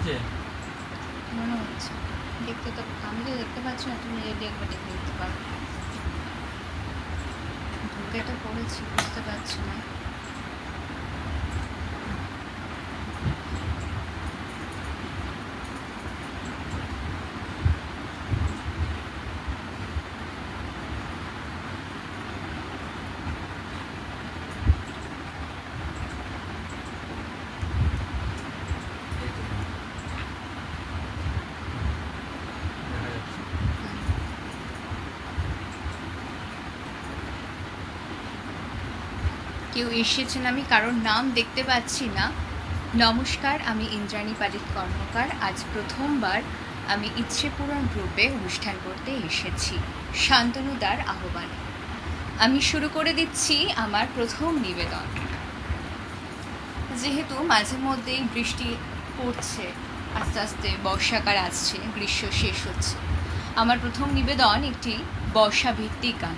এসেছে মনে হচ্ছে। দেখতে তো আমি তো দেখতে পাচ্ছি না, তুমি যদি একবার দেখে নিতে পারো। ঢুকে তো পড়েছি, বুঝতে পারছি না। দেখা যাচ্ছে। কেউ এসেছেন, আমি কারোর নাম দেখতে পাচ্ছি না। নমস্কার, আমি ইন্দ্রাণী পালিত কর্মকার। আজ প্রথমবার আমি ইচ্ছে পূরণ গ্রুপে অনুষ্ঠান করতে এসেছি শান্তনুদার আহ্বানে। আমি শুরু করে দিচ্ছি আমার প্রথম নিবেদন। যেহেতু মাঝে মধ্যেই বৃষ্টি পড়ছে, আস্তে আস্তে বর্ষাকাল আসছে, গ্রীষ্ম শেষ হচ্ছে, আমার প্রথম নিবেদন একটি বর্ষাভিত্তিক গান।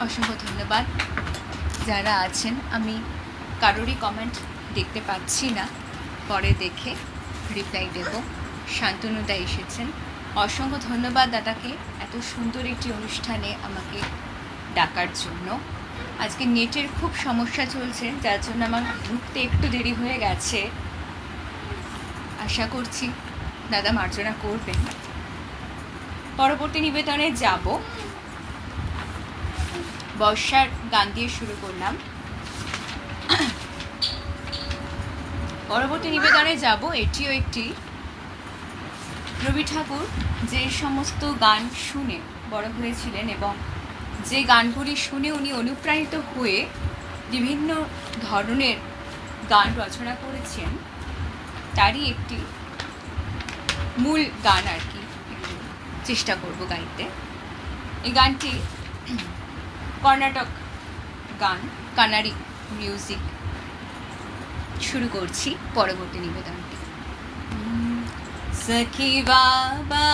অসংখ্য ধন্যবাদ। যারা আছেন, আমি কারোরই কমেন্ট দেখতে পাচ্ছি না, পরে দেখে রিপ্লাই দেব। শান্তনুদা এসেছেন, অসংখ্য ধন্যবাদ দাদাকে এত সুন্দর একটি অনুষ্ঠানে আমাকে ডাকার জন্য। আজকে নেটের খুব সমস্যা চলছে, যার জন্য আমার ঢুকতে একটু দেরি হয়ে গেছে। আশা করছি দাদা মার্জনা করবেন। পরবর্তী নিবেদনে যাব। বর্ষার গান দিয়ে শুরু করলাম। পরবর্তী নিবেদনে যাব, এটিও একটি রবি ঠাকুর যে সমস্ত গান শুনে বড় হয়েছিলেন এবং যে গানগুলি শুনে উনি অনুপ্রাণিত হয়ে বিভিন্ন ধরনের গান রচনা করেছেন, তারই একটি মূল গান আর কি একটু চেষ্টা করব গাইতে। এই গানটি কর্ণাটক গান, কানাড়ি মিউজিক। শুরু করছি পরবর্তী নিবেদনটি। सखी बाबा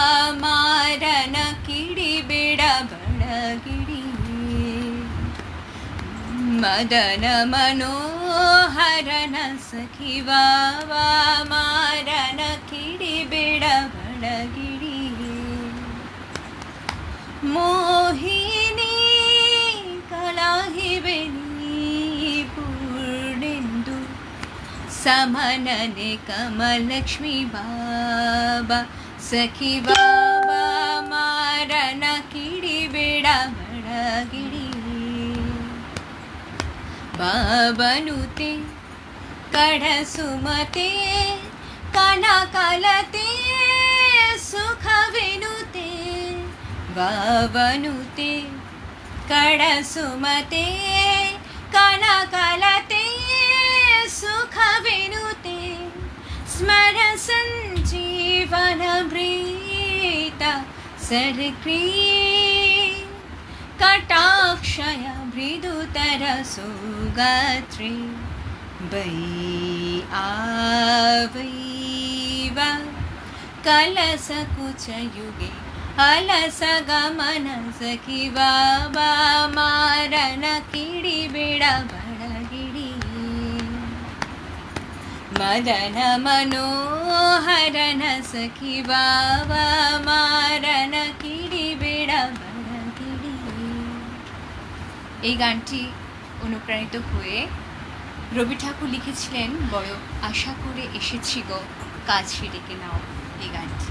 मारन किड़ी बेड़ा बड़गिड़ी मदन मनोहरन सखी बाबा मारन किड़ी बेड़ा बड़गिड़ी मोहिनी कलाहि बेनी पूर्णेन्दु समनने कमलक्ष्मी बाबा सखी बाबा मारन किड़ी बेड़ा बड़गिड़ी बाबनुते कड़सुमते कनकलते सुखविनुते बाबनुते कड़सुमते कनकलते सुखविनुते स्मर सञ्जीवन भृता सर्क्री कटाक्षय मृदुतर सुगात्री वै आवैवा कलसकुचयुगे अलस गमन सखी बाबा मारन किड़ी बेड़ा बड़गिड़ी मदन मनोहरन सखी बाबा मारन किड़ी बेड़ा बड़गिड़ी। এই গানটি অনুপ্রাণিত হয়ে রবি ঠাকুর লিখেছিলেন, বড় আশা করে এসেছি গো কাছে ডেকে নাও। এই গানটি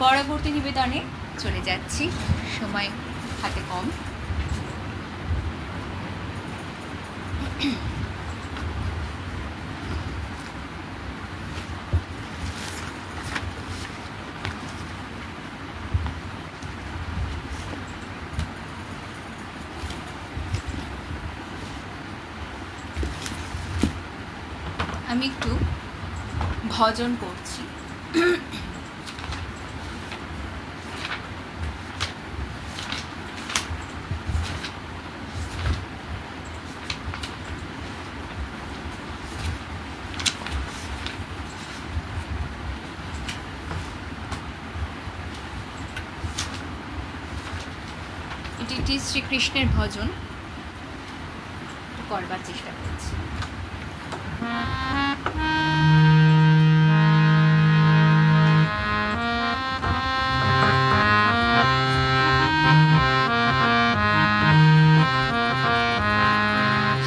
পরবর্তী নিবেদনে চলে যাচ্ছি, সময় হাতে কম। আমি একটু ভজন করছি। এটি একটি শ্রীকৃষ্ণের ভজন, করবার চেষ্টা করছি।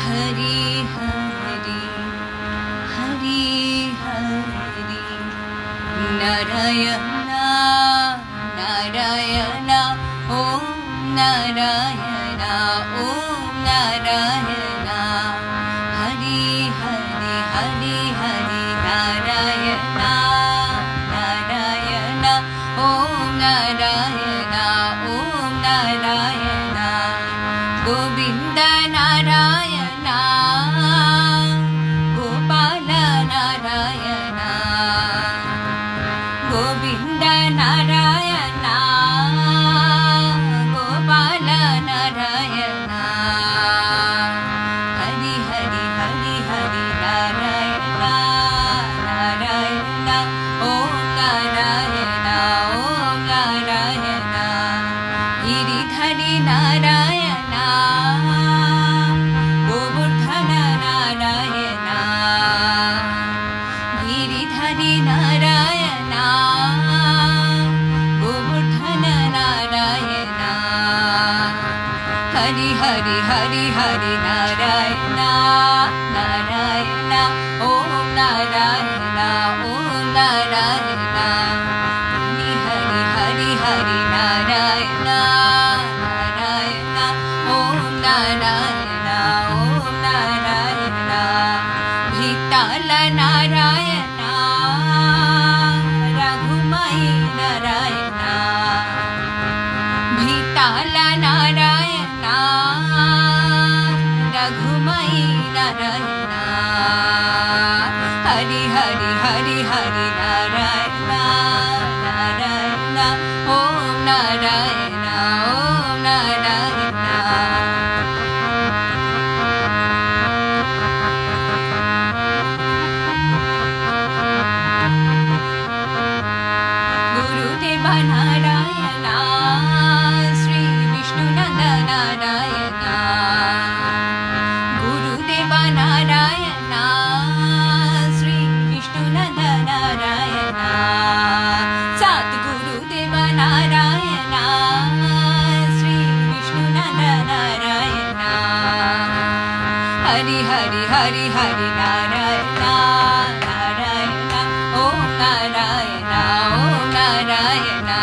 हरि हरि हरि हरि नारायण नारायण ओम नारायण ओम नारायण हरि हरि हरि हरि नारायण नारायण ओम नारायण ओम नारायण गोविंद नारायण गोपाल नारायण गोविंद नारायण गोपाल नारायण हरि हरि हरि हरि नारायण नारायण ओम नारायण ओम Narayan गिरिधरि Narayan Hari Hari Hari Hari Narayana Narayana Om Narayana Om Narayana Hari Hari Hari Narayana Narayana Om Narayana Om Narayana Bhitala Narayana Raghumai Narayana Bhitala Narayana Raghumai Narayana Hari Hari Hari Hari Narayana Narayana Om Narayana Om Narayana Gurudeva Narayana Sri Vishnu Nanda Narayana Gurudeva Narayana Sri Vishnu Nanda Narayana Sat Gurudeva Narayana Sri Vishnu Nanda Narayana Hari Hari Hari Hari Narayana Narayana Om Narayana Om Narayana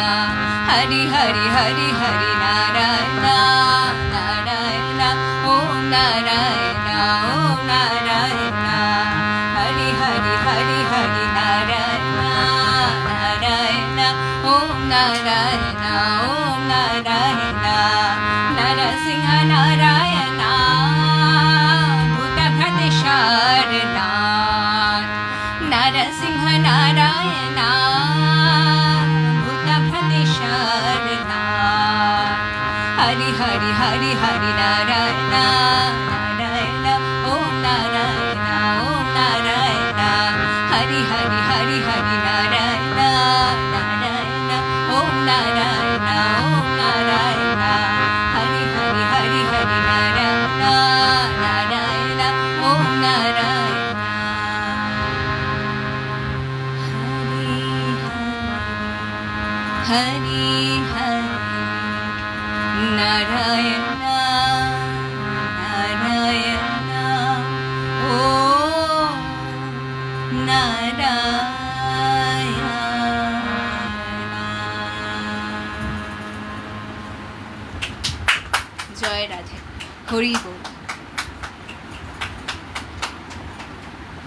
Hari Hari Hari Hari Narayana Narayana Om Narayana Om Narayana Hari Hari Hari Hari Narayana Narayana Om Narayana Om Narayana Narasingha Narayana Bhuta Bhatesharana Narasingha Narayana Bhuta Bhatesharana Hari Hari Hari Hari Narayana Narayana Om Narayana Om Narayana Hari Hari Hari Hari Narayana Narayana Om Narayana Om Narayana Hari Hari Hari Hari Narayana Narayana Om Narayana Hari Hari Narayana Narayana Om Narayana জয় রাধে হরি বল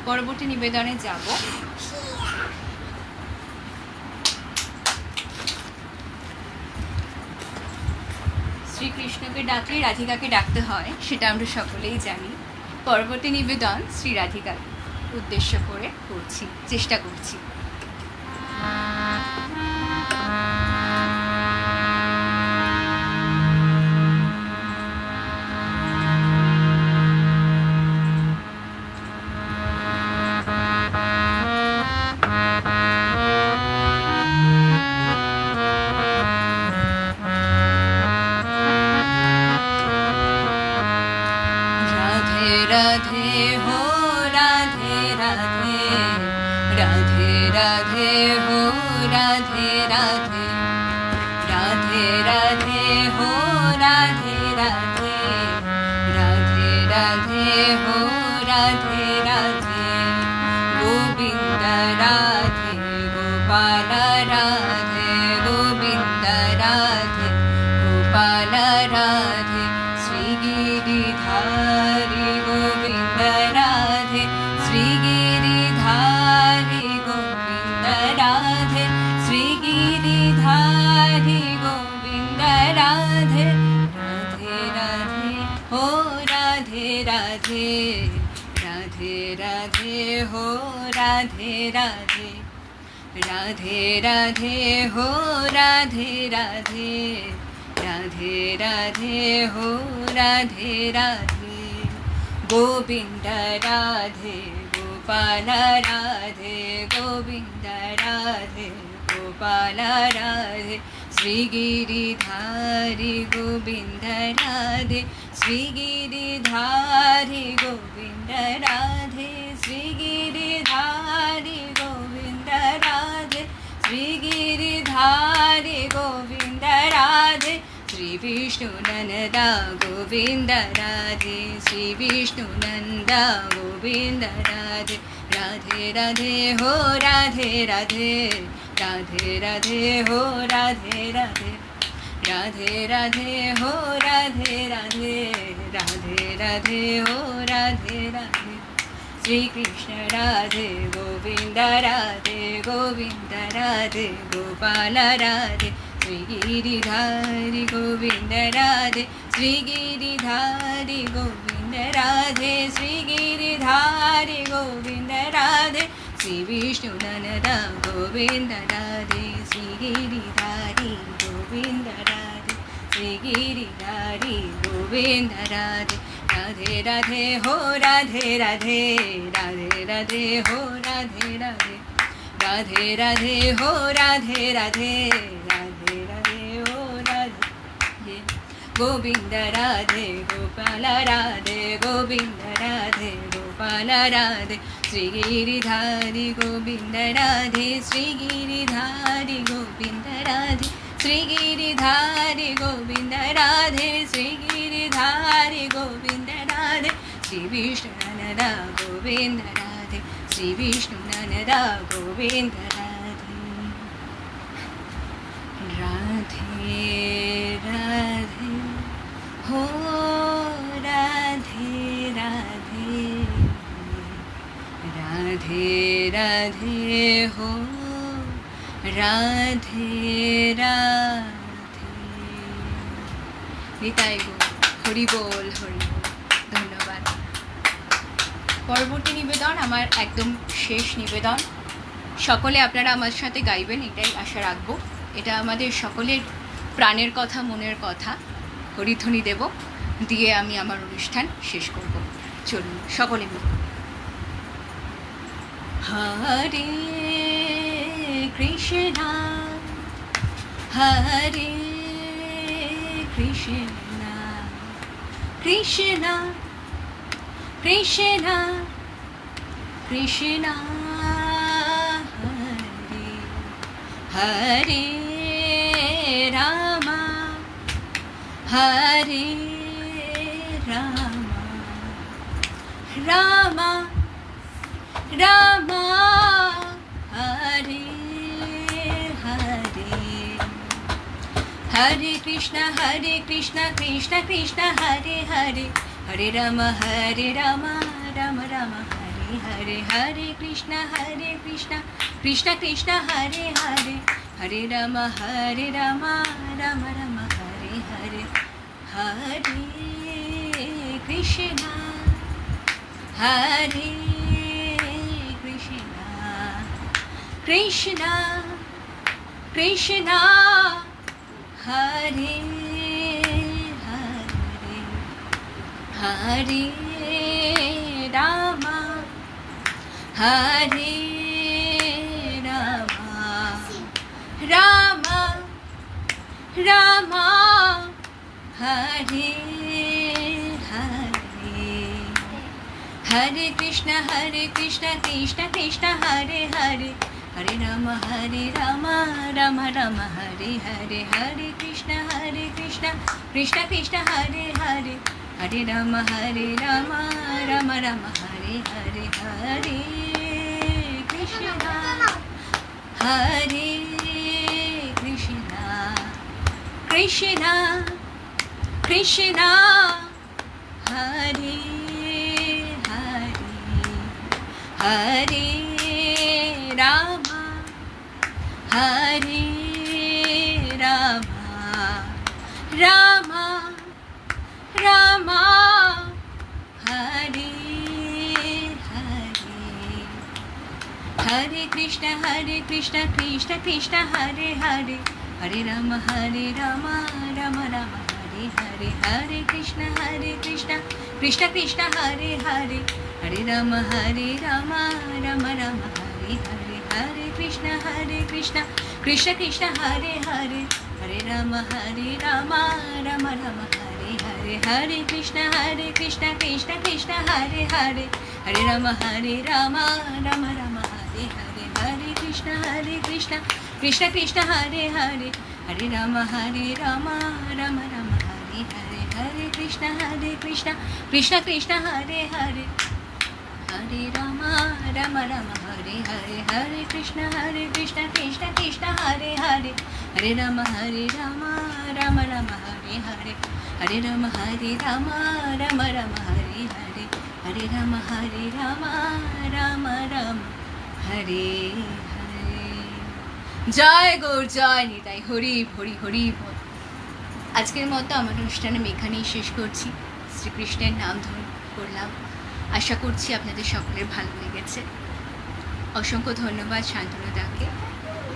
পরবর্তী নিবেদনে যাব শ্রীকৃষ্ণকে ডাকলে রাধিকাকে ডাকতে হয় সেটা আমরা সকলেই জানি পরবর্তী নিবেদন শ্রী রাধিকা উদ্দেশ্য করে করছি চেষ্টা করছি राधे हो राधे राधे राधे राधे हो राधे राधे राधे राधे हो राधे राधे राधे राधे हो राधे राधे गोविंद राधे गोपाल राधे गोविंद राधे गोपाल राधे श्री गिरिधारी गोविंद राधे श्री गिरिधारी गोविंद राधे श्री गिरिधारी गोविंद राधे राधे राधे हो राधे राधे राधे राधे हो राधे राधे राधे राधे हो राधे राधे राधे राधे हो राधे राधे गोविंद राधे गोपाल राधे गोविंद राधे गोपाल राधे श्री गिरिधारी गोविंद राधे श्री गिरिधारी गोविंद राधे श्री गिरिधारी गोविंद राधे श्री गिरिधारी गोविंद राधे श्री विष्णु नंदा गोविंद राधे श्री विष्णु नंदा गोविंद राधे राधे राधे हो राधे राधे राधे राधे हो राधे राधे राधे राधे हो राधे राधे राधे राधे हो राधे राधे श्री कृष्ण राधे गोविंद राधे गोविंद राधे गोपाल राधे श्री गिरिधारी गोविंद राधे श्री गिरिधारी गोविंद राधे श्री गिरिधारी गोविंद राधे श्री विष्णु नंदा गोविंद राधे श्री गिरिधारी गोविंद राधे श्री गिरिधारी गोविंद राधे राधे राधे हो राधे राधे राधे राधे हो राधे राधे राधे राधे हो राधे राधे राधे राधे हो राधे गोविंद राधे गोपाल राधे गोविंद राधे गोपाल राधे श्री गिरिधारी गोविंद राधे श्री गिरिधारी गोविंद राधे श्री गिरिधारी गोविंद राधे श्री गिरिधारी गोविंद राधे श्री विष्णु नंदा गोविंद राधे श्री विष्णु नंदा गोविंद राधे राधे राधे हो राधे राधे राधे राधे हो রাধে রাধে নিতাই গো হরি বল হরি বল ধন্যবাদ। পরবর্তী নিবেদন আমার একদম শেষ নিবেদন, সকলে আপনারা আমার সাথে গাইবেন এটাই আশা রাখবো। এটা আমাদের সকলের প্রাণের কথা মনের কথা, হরিধ্বনি দেব দিয়ে আমি আমার অনুষ্ঠান শেষ করব। চলুন সকলে মিলে। হরে Krishna Hare Krishna Krishna Krishna Krishna Hare Hare Rama Hare Rama Rama Rama Hare Hare Krishna Krishna Krishna Hare Hare Hare Rama Rama Rama Hare Hare Hare Krishna Krishna Krishna Hare Hare Hare Rama Rama Rama Hare Hare Hare Krishna Hare Krishna Krishna Krishna Hare Hare Hare Rama Hare Rama Rama Rama Hare Hare Hare Krishna Krishna Krishna Hare Hare Hare Rama Rama Rama Hare Hare Hare Krishna Krishna Krishna Hare Hare Hare Rama Rama Rama Hare Hare Hare Krishna Hare Krishna Krishna Krishna Hare Hare Hare Rama Hare Rama Rama Rama Hare Hare Hare Krishna Krishna Krishna Hare Hare Hare Rama Rama Rama Hare Hare Hare Krishna Krishna Krishna Hare Hare Hare Rama Rama Rama Hare Hare Hare Krishna Krishna Hare Hare Hare Rama Rama Rama Hare Hare Hare Krishna Krishna Hare Hare Hare Rama Rama Rama Hare Hare Hare Krishna Krishna Hare Hare Hare Rama Rama Rama Krishna Krishna Krishna Hare Hare Hare Ram Ram Ram Hare Hare Hare Krishna Krishna Krishna Hare Hare Hare Ram Ram Ram Hare Hare Hare Ram Ram Ram Hare Hare Hare Ram Ram Ram Hare Hare. জয় গৌর জয় নিতাই, হরি হরি হরি বল। আজকের মতো আমার অনুষ্ঠান আমি এখানেই শেষ করছি। শ্রীকৃষ্ণের নাম ধরে করলাম, আশা করছি আপনাদের সকলের ভালো লেগেছে। অসংখ্য ধন্যবাদ শান্তনুদাকে।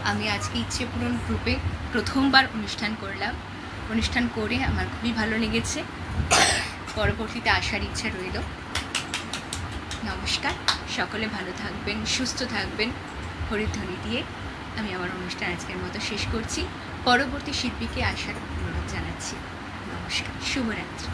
আমি আজকে ইচ্ছে পূরণ গ্রুপে প্রথমবার অনুষ্ঠান করলাম। অনুষ্ঠান করে আমার খুবই ভালো লেগেছে, পরবর্তীতে আসার ইচ্ছা রইল। নমস্কার, সকলে ভালো থাকবেন, সুস্থ থাকবেন। হরিধ্বনি দিয়ে আমি আমার অনুষ্ঠান আজকের মতো শেষ করছি। পরবর্তী শিল্পীকে আসার অনুরোধ জানাচ্ছি। নমস্কার, শুভরাত্রি।